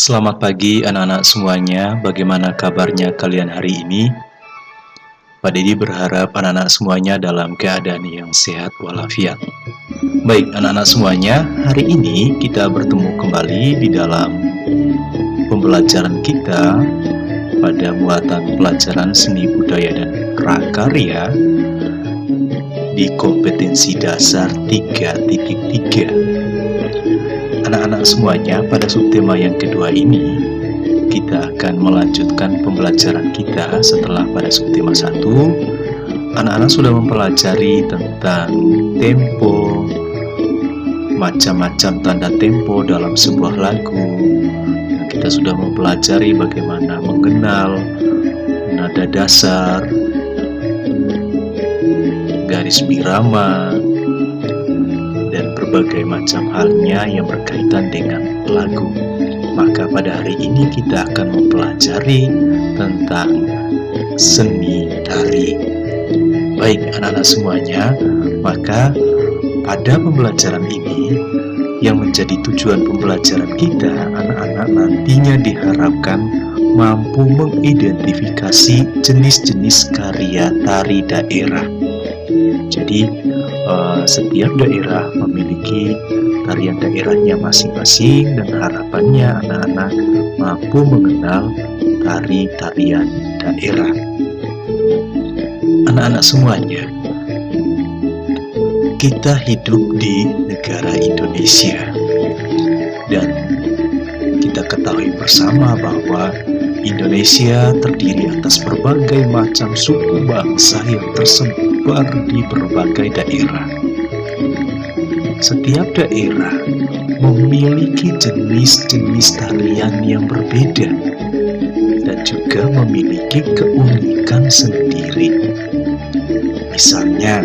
Selamat pagi anak-anak semuanya, bagaimana kabarnya kalian hari ini? Pak Dedi berharap anak-anak semuanya dalam keadaan yang sehat walafiat. Baik anak-anak semuanya, hari ini kita bertemu kembali di dalam pembelajaran kita pada muatan pelajaran seni budaya dan prakarya di kompetensi dasar 3.3. Anak-anak semuanya, pada subtema yang kedua ini kita akan melanjutkan pembelajaran kita setelah pada subtema 1 anak-anak sudah mempelajari tentang tempo, macam-macam tanda tempo dalam sebuah lagu. Kita sudah mempelajari bagaimana mengenal nada dasar, garis birama, dan berbagai macam halnya yang berkaitan dengan lagu. Maka pada hari ini kita akan mempelajari tentang seni tari. Baik anak-anak semuanya, maka pada pembelajaran ini yang menjadi tujuan pembelajaran kita, anak-anak nantinya diharapkan mampu mengidentifikasi jenis-jenis karya tari daerah. Jadi setiap daerah memiliki tarian daerahnya masing-masing dan harapannya anak-anak mampu mengenal tari-tarian daerah. Anak-anak semuanya, kita hidup di negara Indonesia dan kita ketahui bersama bahwa Indonesia terdiri atas berbagai macam suku bangsa yang tersebar di berbagai daerah. Setiap daerah memiliki jenis-jenis tarian yang berbeda dan juga memiliki keunikan sendiri. Misalnya,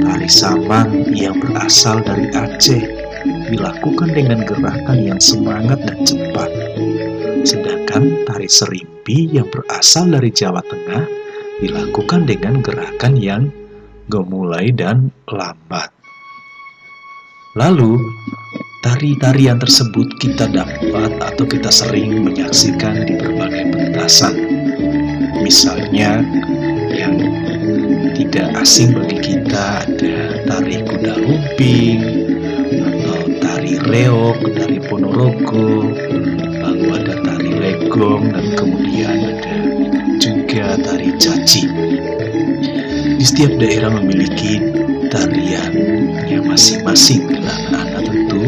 tari Saman yang berasal dari Aceh dilakukan dengan gerakan yang semangat dan cepat. Sedangkan tari Serimpi yang berasal dari Jawa Tengah dilakukan dengan gerakan yang gemulai dan lambat. Lalu, tari-tarian tersebut kita dapat atau kita sering menyaksikan di berbagai pentasan. Misalnya, yang tidak asing bagi kita ada tari kuda lumping, atau tari reog, tari Ponorogo, lalu ada tari legong, dan kemudian ada juga tari caci. Di setiap daerah memiliki tariannya masing-masing dan anak-anak tentu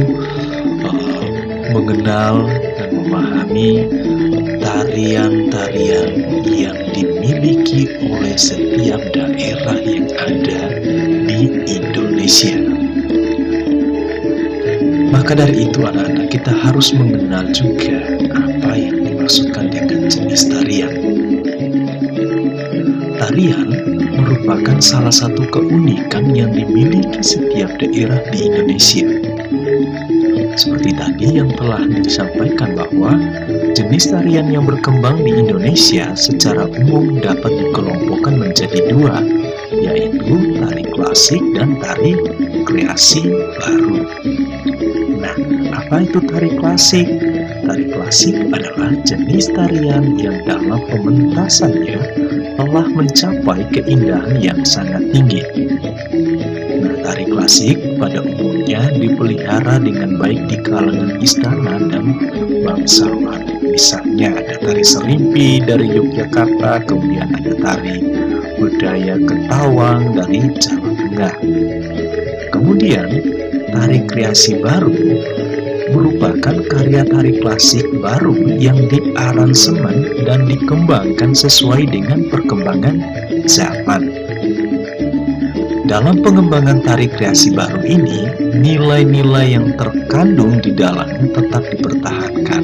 mengenal dan memahami tarian-tarian yang dimiliki oleh setiap daerah yang ada di Indonesia. Maka dari itu anak-anak kita harus mengenal juga apa yang dimaksudkan dengan jenis tarian. Tarian merupakan salah satu keunikan yang dimiliki setiap daerah di Indonesia. Seperti tadi yang telah disampaikan bahwa jenis tarian yang berkembang di Indonesia secara umum dapat dikelompokkan menjadi dua, yaitu tari klasik dan tari kreasi baru. Nah, apa itu tari klasik? Tari klasik adalah jenis tarian yang dalam pementasannya telah mencapai keindahan yang sangat tinggi. Nah, tari klasik pada umumnya dipelihara dengan baik di kalangan istana dan bangsawan. Misalnya ada tari Serimpi dari Yogyakarta, kemudian ada tari budaya Ketawang dari Jawa Tengah. Kemudian tari kreasi baru merupakan karya tari klasik baru yang diaransemen dan dikembangkan sesuai dengan perkembangan zaman. Dalam pengembangan tari kreasi baru ini, nilai-nilai yang terkandung di dalamnya tetap dipertahankan.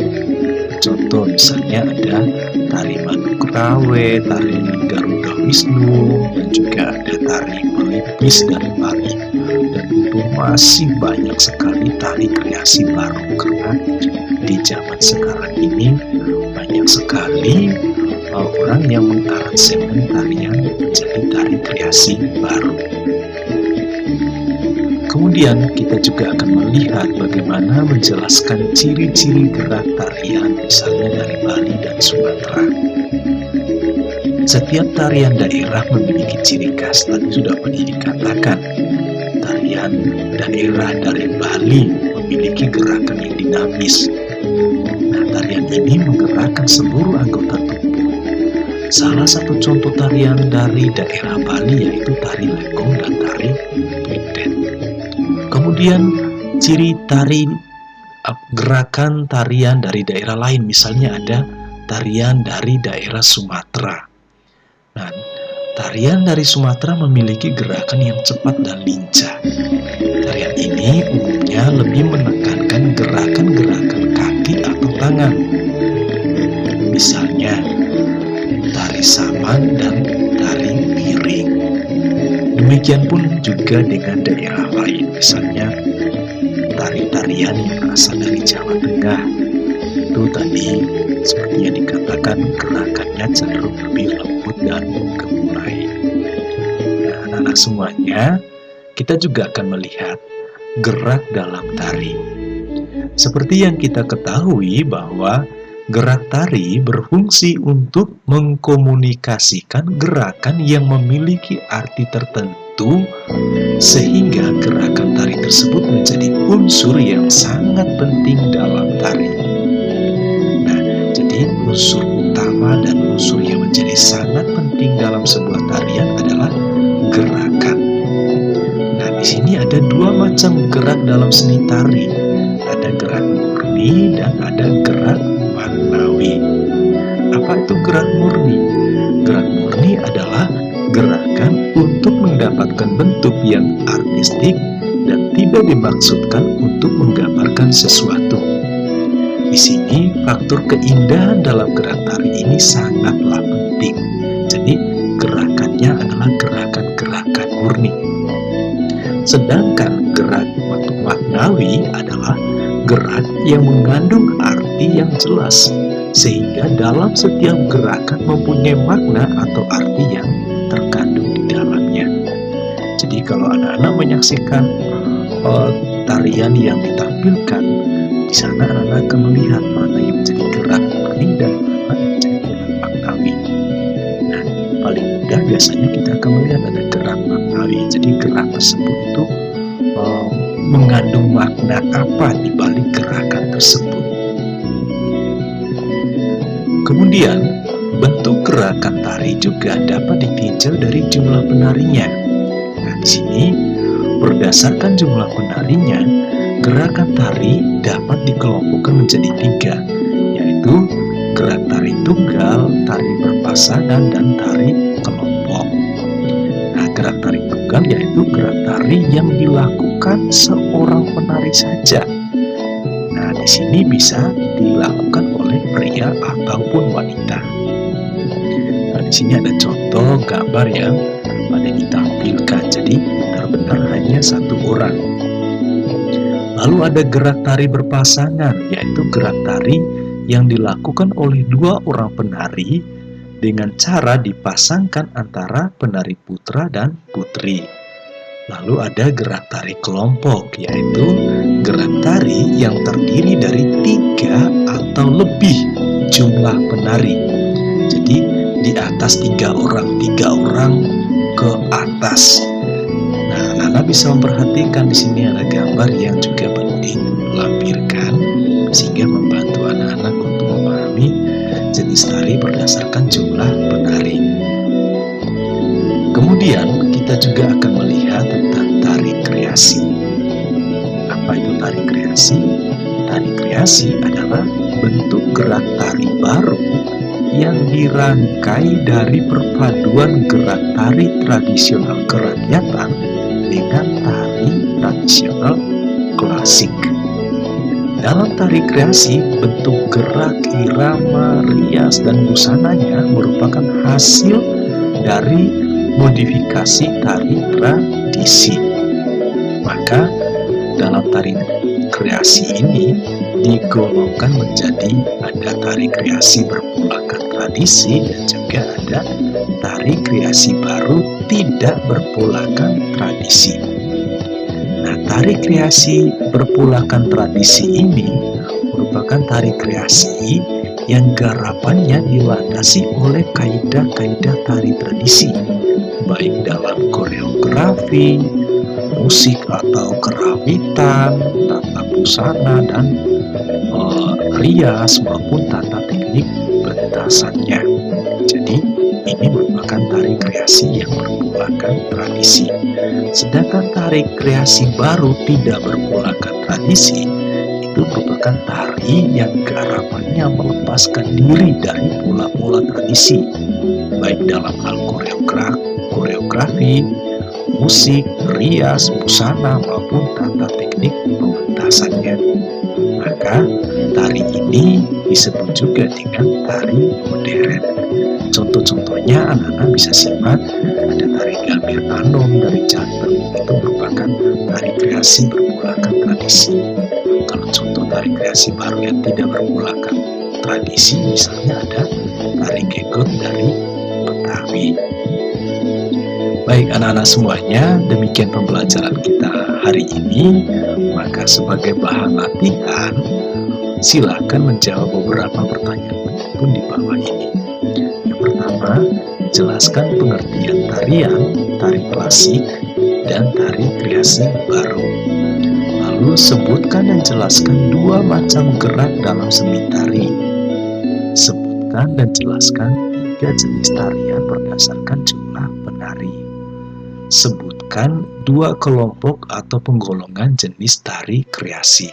Contoh misalnya ada tari Manukrawe, tari Garuda Wisnu, dan juga ada tari Pelipis dari Bali. Dan itu masih banyak sekali tari kreasi baru karena di zaman sekarang ini banyak sekali orang yang mengaransemen tarian menjadi tari kreasi baru. Kemudian kita juga akan melihat bagaimana menjelaskan ciri-ciri gerak tarian misalnya dari Bali dan Sumatera. Setiap tarian daerah memiliki ciri khas, tadi sudah pernah dikatakan. Tarian daerah dari Bali memiliki gerakan yang dinamis. Nah, tarian ini menggerakkan seluruh anggota tubuh. Salah satu contoh tarian dari daerah Bali yaitu tari lekong dan tari pinten. Kemudian ciri gerakan tarian dari daerah lain, misalnya ada tarian dari daerah Sumatera. Nah, tarian dari Sumatera memiliki gerakan yang cepat dan lincah. Tarian ini umumnya lebih menekankan gerakan-gerakan kaki atau tangan. Misalnya, tari saman dan tari piring. Demikian pun juga dengan daerah lain, misalnya tari-tarian yang berasal dari Jawa Tengah. Itu tadi seperti yang dikatakan gerakannya cenderung lebih lembut dan gemulai. Nah, anak-anak semuanya, kita juga akan melihat gerak dalam tari. Seperti yang kita ketahui bahwa gerak tari berfungsi untuk mengkomunikasikan gerakan yang memiliki arti tertentu sehingga gerakan tari tersebut menjadi unsur yang sangat penting dalam tari. Nah, jadi unsur utama dan unsur yang menjadi sangat penting dalam sebuah tarian adalah gerakan. Nah, di sini ada dua macam gerak dalam seni tari. Ada gerak murni dan ada gerak maknawi. Apa itu gerak murni? Gerak murni adalah gerakan untuk mendapatkan bentuk yang artistik dan tidak dimaksudkan untuk menggambarkan sesuatu. Di sini faktor keindahan dalam gerak tari ini sangatlah penting. Jadi gerakannya adalah gerakan-gerakan murni. Sedangkan gerak maknawi adalah gerak yang mengandung arti yang jelas, sehingga dalam setiap gerakan mempunyai makna atau arti yang terkandung di dalamnya. Jadi kalau anak-anak menyaksikan tarian yang ditampilkan, di sana anak-anak akan melihat mana yang menjadi gerak murni dan mana yang menjadi gerak maknawi. Nah, paling mudah biasanya kita akan melihat ada gerak maknawi. Jadi gerak tersebut itu mengandung makna apa di balik gerakan tersebut. Kemudian, bentuk gerakan tari juga dapat ditinjau dari jumlah penarinya. Nah, di sini berdasarkan jumlah penarinya, gerakan tari dapat dikelompokkan menjadi 3, yaitu gerak tari tunggal, tari berpasangan, dan tari kelompok. Nah, gerak tari tunggal yaitu gerak tari yang dilakukan seorang penari saja. Nah, di sini bisa dilakukan oleh pria ataupun wanita. Nah, di sini ada contoh gambar yang pada ditampilkan. Jadi benar-benar hanya satu orang. Lalu ada gerak tari berpasangan, yaitu gerak tari yang dilakukan oleh 2 orang penari dengan cara dipasangkan antara penari putra dan putri. Lalu ada gerak tari kelompok, yaitu gerak tari yang terdiri dari 3 atau lebih jumlah penari. Jadi di atas 3 orang ke atas. Nah, anak-anak bisa memperhatikan di sini ada gambar yang juga penting dilampirkan sehingga membantu anak-anak untuk memahami jenis tari berdasarkan jumlah penari. Kemudian kita juga akan melihat tentang tari kreasi. Apa itu tari kreasi? Tari kreasi adalah bentuk gerak tari baru yang dirangkai dari perpaduan gerak tari tradisional kerakyatan dengan tari tradisional klasik. Dalam tari kreasi, bentuk gerak, irama, rias, dan busananya merupakan hasil dari modifikasi tari tradisi. Maka dalam tari kreasi ini digolongkan menjadi ada tari kreasi berpulakan tradisi dan juga ada tari kreasi baru tidak berpulakan tradisi. Nah, tari kreasi berpulakan tradisi ini merupakan tari kreasi yang garapannya dilandasi oleh kaidah-kaidah tari tradisi, baik dalam koreografi, musik atau kerawitan, tata busana dan rias maupun tata teknik pentasannya. Jadi ini merupakan tari kreasi yang berpulakan tradisi. Sedangkan tari kreasi baru tidak berpulakan tradisi itu merupakan tari yang garapannya melepaskan diri dari pola-pola tradisi, baik dalam hal koreografi, musik, rias, busana maupun tata teknik pementasannya. Maka tari ini disebut juga dengan tari modern. Contoh-contohnya anak-anak bisa simak, ada tari Gambir Anom dari Jateng, itu merupakan tari kreasi berpulakan tradisi. Kalau contoh tari kreasi baru yang tidak berpulakan tradisi, misalnya ada tari Gegot dari Betawi. Baik anak-anak semuanya, demikian pembelajaran kita hari ini. Maka sebagai bahan latihan, silakan menjawab beberapa pertanyaan pun di bawah ini. Yang pertama, jelaskan pengertian tarian, tari klasik, dan tari kreasi baru. Lalu sebutkan dan jelaskan dua macam gerak dalam seni tari. Sebutkan dan jelaskan 3 jenis tarian berdasarkan jumlah penari. Sebutkan 2 kelompok atau penggolongan jenis tari kreasi.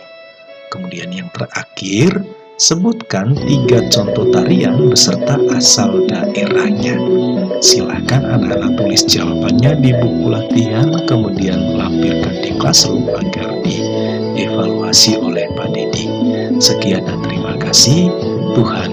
Kemudian yang terakhir, sebutkan 3 contoh tarian beserta asal daerahnya. Silakan anak-anak tulis jawabannya di buku latihan, kemudian lampirkan di classroom agar dievaluasi oleh Pak Dedi. Sekian dan terima kasih. Tuhan